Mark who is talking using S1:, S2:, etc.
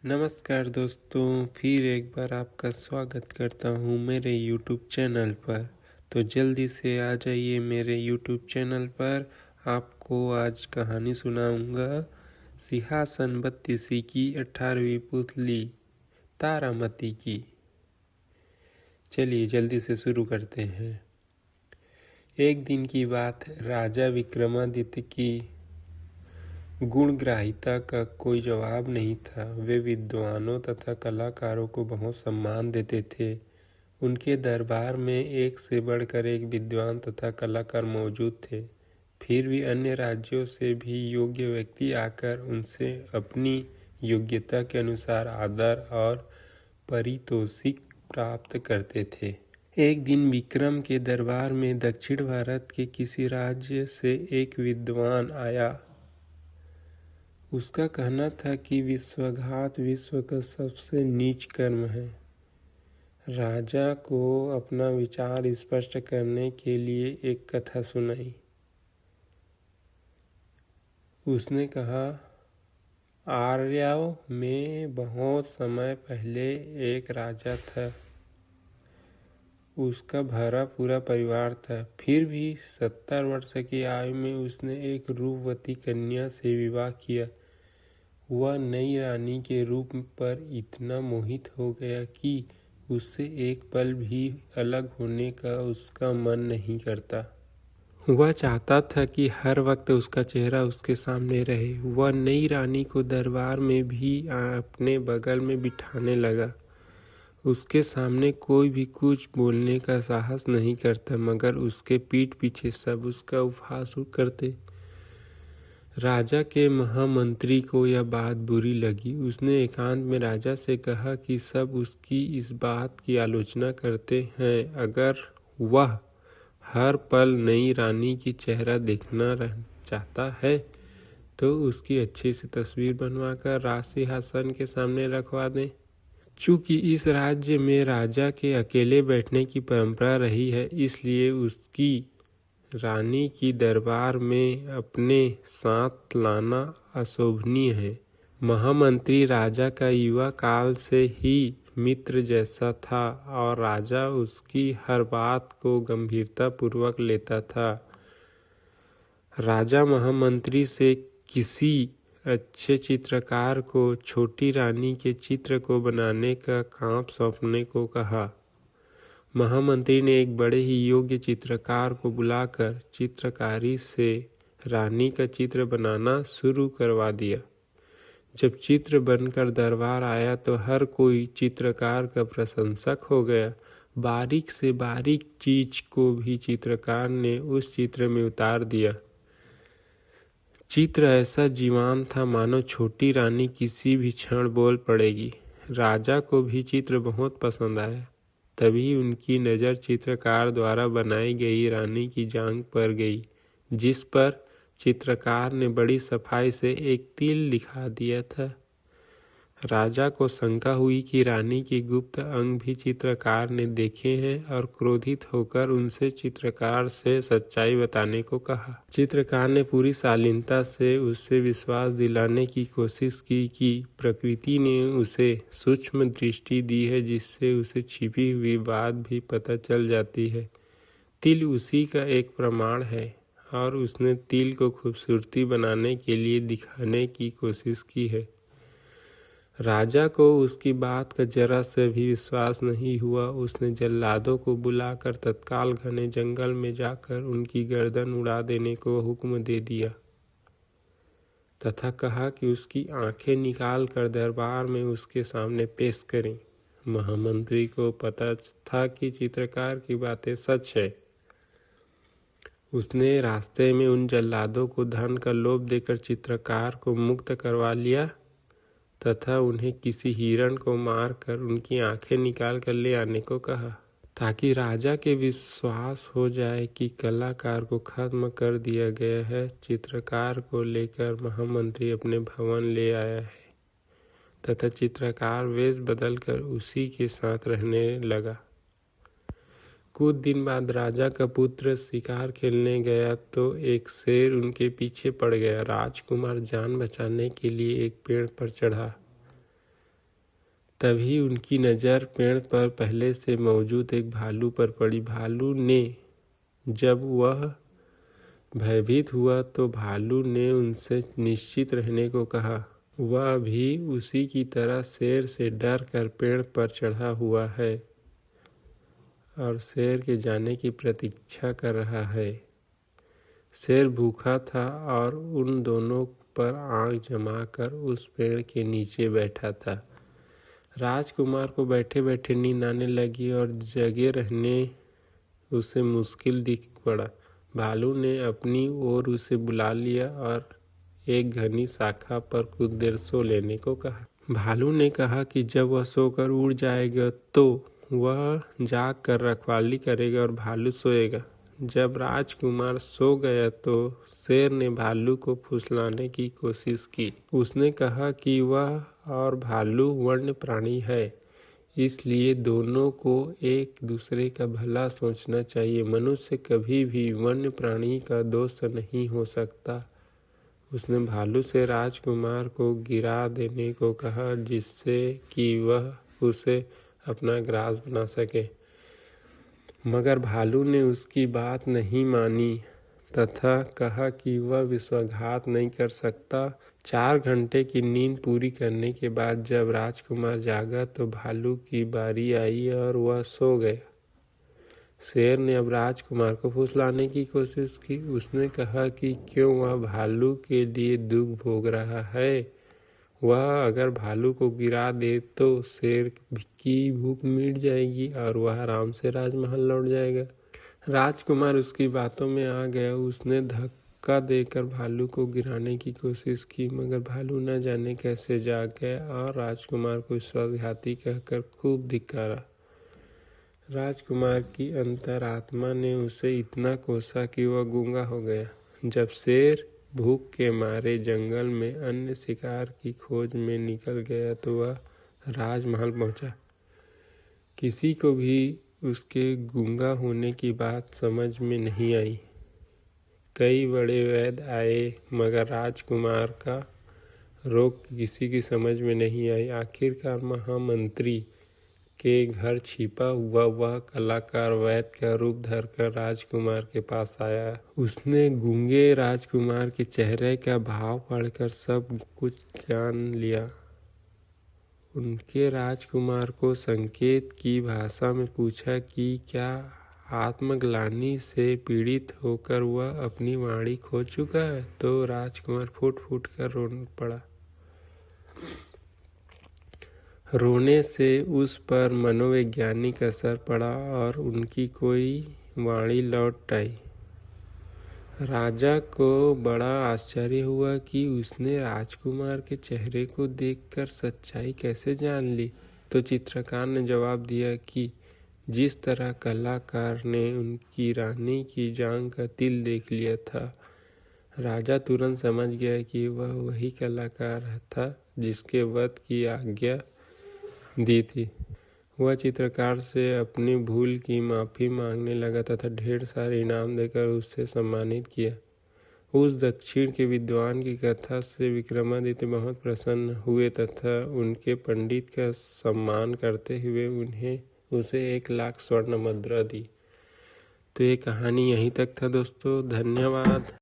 S1: नमस्कार दोस्तों, फिर एक बार आपका स्वागत करता हूँ मेरे YouTube चैनल पर। तो जल्दी से आ जाइए मेरे YouTube चैनल पर। आपको आज कहानी सुनाऊँगा सिंहासन बत्तीसी की 18वीं पुतली तारामती की। चलिए जल्दी से शुरू करते हैं। एक दिन की बात है, राजा विक्रमादित्य की गुणग्राहिता का कोई जवाब नहीं था। वे विद्वानों तथा कलाकारों को बहुत सम्मान देते थे। उनके दरबार में एक से बढ़कर एक विद्वान तथा कलाकार मौजूद थे। फिर भी अन्य राज्यों से भी योग्य व्यक्ति आकर उनसे अपनी योग्यता के अनुसार आदर और पारितोषिक प्राप्त करते थे। एक दिन विक्रम के दरबार में दक्षिण भारत के किसी राज्य से एक विद्वान आया। उसका कहना था कि विश्वासघात विश्व का सबसे नीच कर्म है। राजा को अपना विचार स्पष्ट करने के लिए एक कथा सुनाई। उसने कहा, आर्यों में बहुत समय पहले एक राजा था। उसका भरा पूरा परिवार था। फिर भी 70 वर्ष की आयु में उसने एक रूपवती कन्या से विवाह किया। वह नई रानी के रूप पर इतना मोहित हो गया कि उससे एक पल भी अलग होने का उसका मन नहीं करता। वह चाहता था कि हर वक्त उसका चेहरा उसके सामने रहे। वह नई रानी को दरबार में भी अपने बगल में बिठाने लगा। उसके सामने कोई भी कुछ बोलने का साहस नहीं करता, मगर उसके पीठ पीछे सब उसका उपहास करते। राजा के महामंत्री को यह बात बुरी लगी। उसने एकांत में राजा से कहा कि सब उसकी इस बात की आलोचना करते हैं। अगर वह हर पल नई रानी की चेहरा देखना चाहता है तो उसकी अच्छी सी तस्वीर बनवाकर राज सिंहासन के सामने रखवा दें। चूंकि इस राज्य में राजा के अकेले बैठने की परंपरा रही है, इसलिए उसकी रानी की दरबार में अपने साथ लाना अशोभनीय है। महामंत्री राजा का युवा काल से ही मित्र जैसा था और राजा उसकी हर बात को गंभीरता पूर्वक लेता था। राजा महामंत्री से किसी अच्छे चित्रकार को छोटी रानी के चित्र को बनाने का काम सौंपने को कहा। महामंत्री ने एक बड़े ही योग्य चित्रकार को बुलाकर चित्रकारी से रानी का चित्र बनाना शुरू करवा दिया। जब चित्र बनकर दरबार आया तो हर कोई चित्रकार का प्रशंसक हो गया। बारीक से बारीक चीज को भी चित्रकार ने उस चित्र में उतार दिया। चित्र ऐसा जीवान था मानो छोटी रानी किसी भी क्षण बोल पड़ेगी। राजा को भी चित्र बहुत पसंद आया। तभी उनकी नज़र चित्रकार द्वारा बनाई गई रानी की जांघ पर गई, जिस पर चित्रकार ने बड़ी सफाई से एक तिल दिखा दिया था। राजा को शंका हुई कि रानी की गुप्त अंग भी चित्रकार ने देखे हैं और क्रोधित होकर उनसे चित्रकार से सच्चाई बताने को कहा। चित्रकार ने पूरी शालीनता से उससे विश्वास दिलाने की कोशिश की कि प्रकृति ने उसे सूक्ष्म दृष्टि दी है, जिससे उसे छिपी हुई बात भी पता चल जाती है। तिल उसी का एक प्रमाण है और उसने तिल को खूबसूरती बनाने के लिए दिखाने की कोशिश की है। राजा को उसकी बात का जरा से भी विश्वास नहीं हुआ। उसने जल्लादों को बुलाकर तत्काल घने जंगल में जाकर उनकी गर्दन उड़ा देने को हुक्म दे दिया तथा कहा कि उसकी आंखें निकाल कर दरबार में उसके सामने पेश करें। महामंत्री को पता था कि चित्रकार की बातें सच है। उसने रास्ते में उन जल्लादों को धन का लोभ देकर चित्रकार को मुक्त करवा लिया तथा उन्हें किसी हिरण को मारकर उनकी आंखें निकाल कर ले आने को कहा, ताकि राजा के विश्वास हो जाए कि कलाकार को खत्म कर दिया गया है। चित्रकार को लेकर महामंत्री अपने भवन ले आया है तथा चित्रकार वेश बदलकर उसी के साथ रहने लगा। कुछ दिन बाद राजा का पुत्र शिकार खेलने गया तो एक शेर उनके पीछे पड़ गया। राजकुमार जान बचाने के लिए एक पेड़ पर चढ़ा। तभी उनकी नज़र पेड़ पर पहले से मौजूद एक भालू पर पड़ी। भालू ने जब वह भयभीत हुआ तो भालू ने उनसे निश्चित रहने को कहा। वह भी उसी की तरह शेर से डर कर पेड़ पर चढ़ा हुआ है और शेर के जाने की प्रतीक्षा कर रहा है। शेर भूखा था और उन दोनों पर आँख जमाकर उस पेड़ के नीचे बैठा था। राजकुमार को बैठे बैठे नींद आने लगी और जगे रहने उसे मुश्किल दिख पड़ा। भालू ने अपनी ओर उसे बुला लिया और एक घनी शाखा पर कुछ देर सो लेने को कहा। भालू ने कहा कि जब वह सोकर उड़ जाएगा तो वह जाग कर रखवाली करेगा और भालू सोएगा। जब राजकुमार सो गया तो शेर ने भालू को फुसलाने की कोशिश की। उसने कहा कि वह और भालू वन्य प्राणी है, इसलिए दोनों को एक दूसरे का भला सोचना चाहिए। मनुष्य कभी भी वन्य प्राणी का दोस्त नहीं हो सकता। उसने भालू से राजकुमार को गिरा देने को कहा जिससे कि वह उसे अपना ग्रास बना सके, मगर भालू ने उसकी बात नहीं मानी तथा कहा कि वह विश्वासघात नहीं कर सकता। 4 घंटे की नींद पूरी करने के बाद जब राजकुमार जागा तो भालू की बारी आई और वह सो गया। शेर ने अब राजकुमार को फुसलाने की कोशिश की। उसने कहा कि क्यों वह भालू के लिए दुख भोग रहा है। वह अगर भालू को गिरा दे तो शेर की भूख मिट जाएगी और वह आराम से राजमहल लौट जाएगा। राजकुमार उसकी बातों में आ गया। उसने धक्का देकर भालू को गिराने की कोशिश की, मगर भालू न जाने कैसे जाग गया और राजकुमार को विश्वासघाती कहकर खूब धिक्कारा। राजकुमार की अंतरात्मा ने उसे इतना कोसा कि वह गूंगा हो गया। जब शेर भूख के मारे जंगल में अन्य शिकार की खोज में निकल गया तो वह राजमहल पहुंचा। किसी को भी उसके गूंगा होने की बात समझ में नहीं आई। कई बड़े वैद्य आए मगर राजकुमार का रोग किसी की समझ में नहीं आई। आखिरकार महामंत्री के घर छिपा हुआ वह कलाकार वैद्य का रूप धरकर राजकुमार के पास आया। उसने गूंगे राजकुमार के चेहरे का भाव पढ़कर सब कुछ जान लिया। उनके राजकुमार को संकेत की भाषा में पूछा कि क्या आत्मग्लानि से पीड़ित होकर वह अपनी वाणी खो चुका है। तो राजकुमार फूट फूट कर रो पड़ा। रोने से उस पर मनोवैज्ञानिक असर पड़ा और उनकी कोई वाणी लौट आई। राजा को बड़ा आश्चर्य हुआ कि उसने राजकुमार के चेहरे को देखकर सच्चाई कैसे जान ली। तो चित्रकार ने जवाब दिया कि जिस तरह कलाकार ने उनकी रानी की जांघ का तिल देख लिया था। राजा तुरंत समझ गया कि वह वही कलाकार था जिसके वध की आज्ञा दी थी। वह चित्रकार से अपनी भूल की माफ़ी मांगने लगा तथा ढेर सारे इनाम देकर उससे सम्मानित किया। उस दक्षिण के विद्वान की कथा से विक्रमादित्य बहुत प्रसन्न हुए तथा उनके पंडित का सम्मान करते हुए उसे 1 लाख स्वर्ण मुद्रा दी। तो ये कहानी यहीं तक था दोस्तों। धन्यवाद।